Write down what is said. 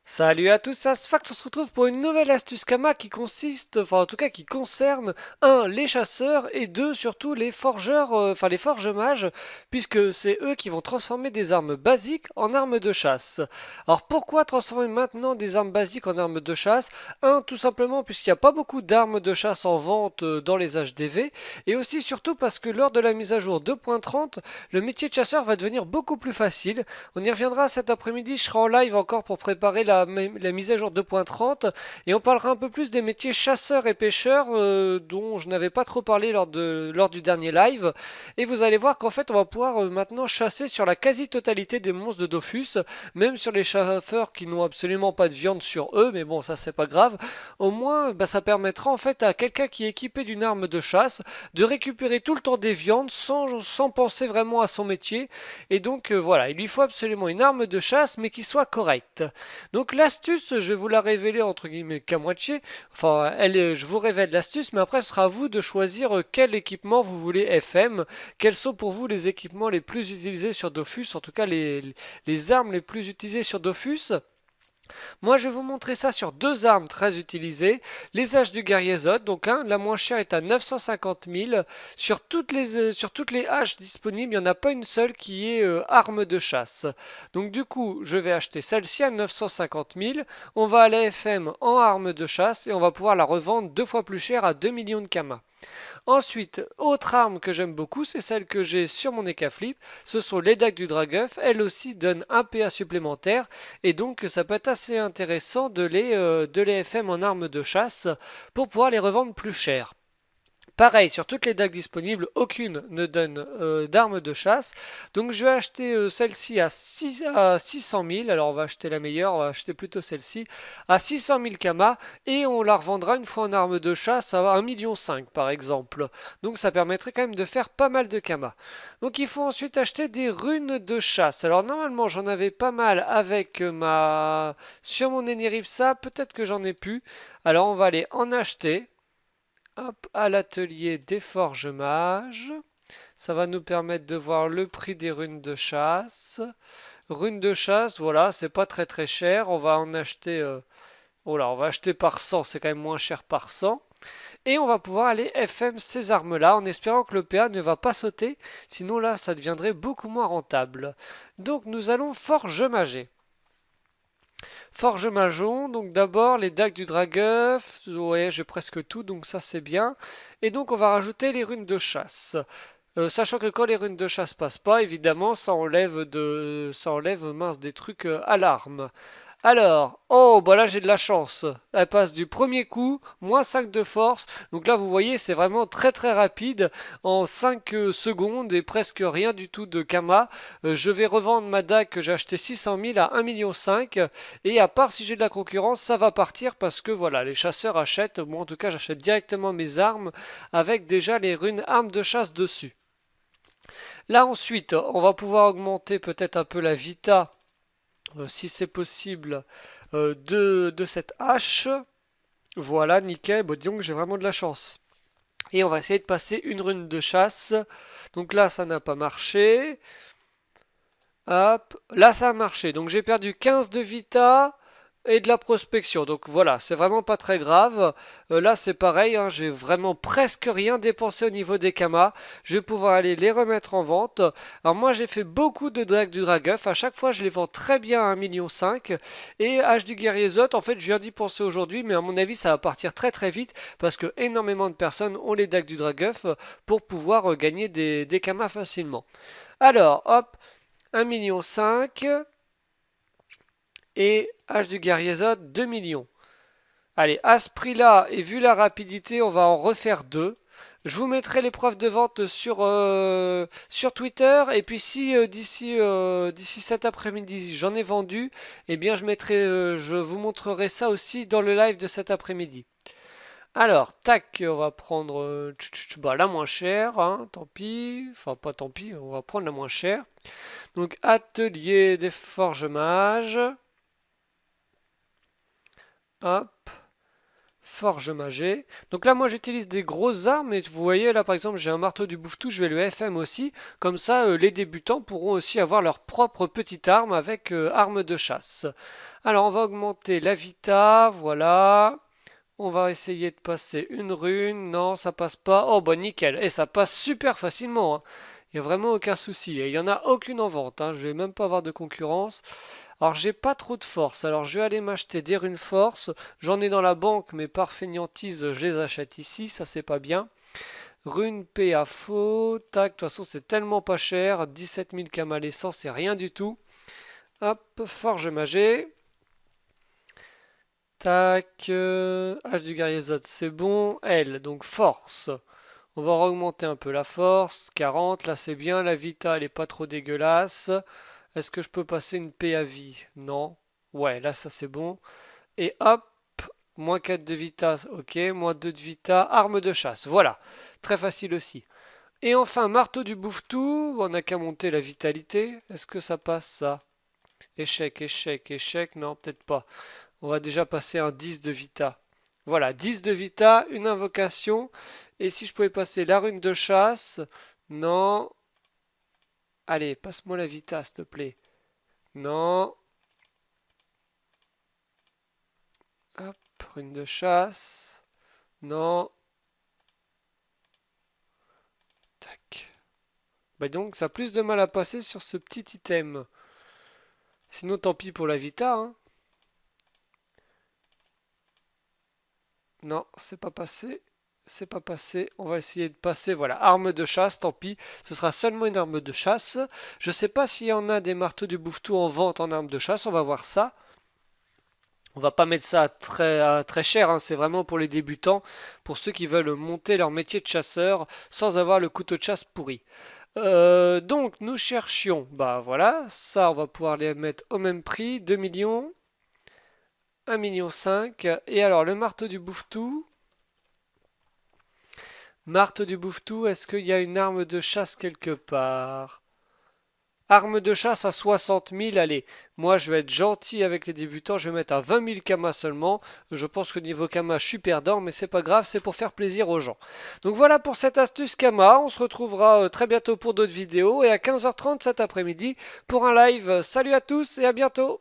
Salut à tous, c'est Asfax, on se retrouve pour une nouvelle astuce Kama qui consiste, enfin en tout cas qui concerne, un, les chasseurs et deux, surtout les forgeurs, enfin les forges mages, puisque c'est eux qui vont transformer des armes basiques en armes de chasse. Alors pourquoi transformer maintenant des armes basiques en armes de chasse? Un, tout simplement puisqu'il n'y a pas beaucoup d'armes de chasse en vente dans les HDV, et aussi surtout parce que lors de la mise à jour 2.30, le métier de chasseur va devenir beaucoup plus facile. On y reviendra cet après-midi, je serai en live encore pour préparer la mise à jour 2.30 et on parlera un peu plus des métiers chasseurs et pêcheurs dont je n'avais pas trop parlé lors du dernier live. Et vous allez voir qu'en fait on va pouvoir maintenant chasser sur la quasi-totalité des monstres de Dofus, même sur les chasseurs qui n'ont absolument pas de viande sur eux, mais bon ça c'est pas grave. Au moins bah, ça permettra en fait à quelqu'un qui est équipé d'une arme de chasse de récupérer tout le temps des viandes sans penser vraiment à son métier. Et donc voilà, il lui faut absolument une arme de chasse mais qui soit correcte. Donc l'astuce, je vais vous la révéler entre guillemets qu'à moitié. Enfin, je vous révèle l'astuce, mais après ce sera à vous de choisir quel équipement vous voulez FM. Quels sont pour vous les équipements les plus utilisés sur Dofus, en tout cas les armes les plus utilisées sur Dofus. Moi, je vais vous montrer ça sur deux armes très utilisées. Les haches du guerrier Zod. Donc, la moins chère est à 950 000. Sur toutes les haches disponibles, il n'y en a pas une seule qui est arme de chasse. Donc, du coup, je vais acheter celle-ci à 950 000. On va à la FM en arme de chasse et on va pouvoir la revendre deux fois plus cher à 2 millions de kamas. Ensuite, autre arme que j'aime beaucoup, c'est celle que j'ai sur mon Ekaflip. Ce sont les dagues du Dragueuf. Elles aussi donnent un PA supplémentaire. Et donc, ça peut être assez intéressant de les FM en arme de chasse pour pouvoir les revendre plus cher. Pareil, sur toutes les dagues disponibles, aucune ne donne d'armes de chasse. Donc je vais acheter celle-ci à 600 000. Alors on va acheter la meilleure, on va acheter plutôt celle-ci à 600 000 kamas. Et on la revendra une fois en arme de chasse à 1,5 million par exemple. Donc ça permettrait quand même de faire pas mal de kamas. Donc il faut ensuite acheter des runes de chasse. Alors normalement j'en avais pas mal avec ma... Sur mon Eneripsa, peut-être que j'en ai plus. Alors on va aller en acheter. Hop, à l'atelier des forges mages. Ça va nous permettre de voir le prix des runes de chasse. Runes de chasse, voilà, c'est pas très très cher. On va en acheter. Oh là, on va acheter par 100, c'est quand même moins cher par 100. Et on va pouvoir aller FM ces armes-là en espérant que le PA ne va pas sauter. Sinon là, ça deviendrait beaucoup moins rentable. Donc nous allons forge mager. Forge Majon, donc d'abord les dagues du Dragueuf, ouais j'ai presque tout donc ça c'est bien. Et donc on va rajouter les runes de chasse. Sachant que quand les runes de chasse passent pas, évidemment ça enlève mince des trucs à l'arme. Alors, oh, bah là j'ai de la chance. Elle passe du premier coup, moins 5 de force. Donc là, vous voyez, c'est vraiment très très rapide. En 5 secondes et presque rien du tout de Kama. Je vais revendre ma dague que j'ai acheté 600 000 à 1,5 million. Et à part si j'ai de la concurrence, ça va partir parce que voilà, les chasseurs achètent. Moi en tout cas, j'achète directement mes armes avec déjà les runes armes de chasse dessus. Là ensuite, on va pouvoir augmenter peut-être un peu la vita si c'est possible, de cette hache. Voilà, nickel. Bon, disons que j'ai vraiment de la chance. Et on va essayer de passer une rune de chasse. Donc là, ça n'a pas marché. Hop, là, ça a marché. Donc j'ai perdu 15 de vita et de la prospection. Donc voilà, c'est vraiment pas très grave. Là, c'est pareil, hein, j'ai vraiment presque rien dépensé au niveau des kamas. Je vais pouvoir aller les remettre en vente. Alors moi, j'ai fait beaucoup de drags du Dragueuf. À chaque fois, je les vends très bien à 1,5 million. Et H du Guerrier Zot, en fait, je viens d'y penser aujourd'hui, mais à mon avis, ça va partir très très vite parce que énormément de personnes ont les dagues du Dragueuf pour pouvoir gagner des kamas facilement. Alors, hop, 1,5 million et H du Guerrier Zod 2 millions. Allez, à ce prix-là, et vu la rapidité, on va en refaire deux. Je vous mettrai les preuves de vente sur Twitter. Et puis si d'ici cet après-midi j'en ai vendu, eh bien je vous montrerai ça aussi dans le live de cet après-midi. Alors, tac, on va prendre bah, la moins chère, hein, tant pis. Enfin, pas tant pis, on va prendre la moins chère. Donc, atelier des forges mages. Hop. Forge magée. Donc là, moi, j'utilise des grosses armes. Et vous voyez, là, par exemple, j'ai un marteau du bouffetou. Je vais le FM aussi. Comme ça, les débutants pourront aussi avoir leur propre petite arme avec arme de chasse. Alors, on va augmenter la vita. Voilà. On va essayer de passer une rune. Non, ça passe pas. Oh, bah nickel. Et ça passe super facilement, hein. Il n'y a vraiment aucun souci. Et il n'y en a aucune en vente, hein. Je vais même pas avoir de concurrence. Alors, j'ai pas trop de force. Alors, je vais aller m'acheter des runes force. J'en ai dans la banque, mais par fainéantise, je les achète ici. Ça, c'est pas bien. Rune P à faux. Tac, de toute façon, c'est tellement pas cher. 17 000 camalescents, c'est rien du tout. Hop, forge magée. Tac, H du guerrier Zod, c'est bon. L, donc force. On va augmenter un peu la force. 40, là c'est bien. La vita, elle est pas trop dégueulasse. Est-ce que je peux passer une P à vie? Non. Ouais, là ça c'est bon. Et hop, moins 4 de vita, ok. Moins 2 de vita. Arme de chasse, voilà. Très facile aussi. Et enfin, marteau du bouffetou. On n'a qu'à monter la vitalité. Est-ce que ça passe ça? Échec, échec, échec. Non, peut-être pas. On va déjà passer un 10 de vita. Voilà, 10 de vita, une invocation. Et si je pouvais passer la rune de chasse. Non. Allez, passe-moi la vita, s'il te plaît. Non. Hop, rune de chasse. Non. Tac. Bah donc, ça a plus de mal à passer sur ce petit item. Sinon, tant pis pour la vita, hein. Non, c'est pas passé. C'est pas passé. On va essayer de passer. Voilà, arme de chasse, tant pis. Ce sera seulement une arme de chasse. Je sais pas s'il y en a des marteaux du bouffetou en vente en arme de chasse. On va voir ça. On va pas mettre ça très cher, hein. C'est vraiment pour les débutants, pour ceux qui veulent monter leur métier de chasseur sans avoir le couteau de chasse pourri. Donc nous cherchions, bah voilà, ça on va pouvoir les mettre au même prix, 2 millions, 1,5 million. Et alors le marteau du bouffetou, est-ce qu'il y a une arme de chasse quelque part? Arme de chasse à 60 000, allez, moi je vais être gentil avec les débutants, je vais mettre à 20 000 kamas seulement. Je pense que niveau kamas je suis perdant, mais c'est pas grave, c'est pour faire plaisir aux gens. Donc voilà pour cette astuce kama, on se retrouvera très bientôt pour d'autres vidéos et à 15h30 cet après-midi pour un live. Salut à tous et à bientôt!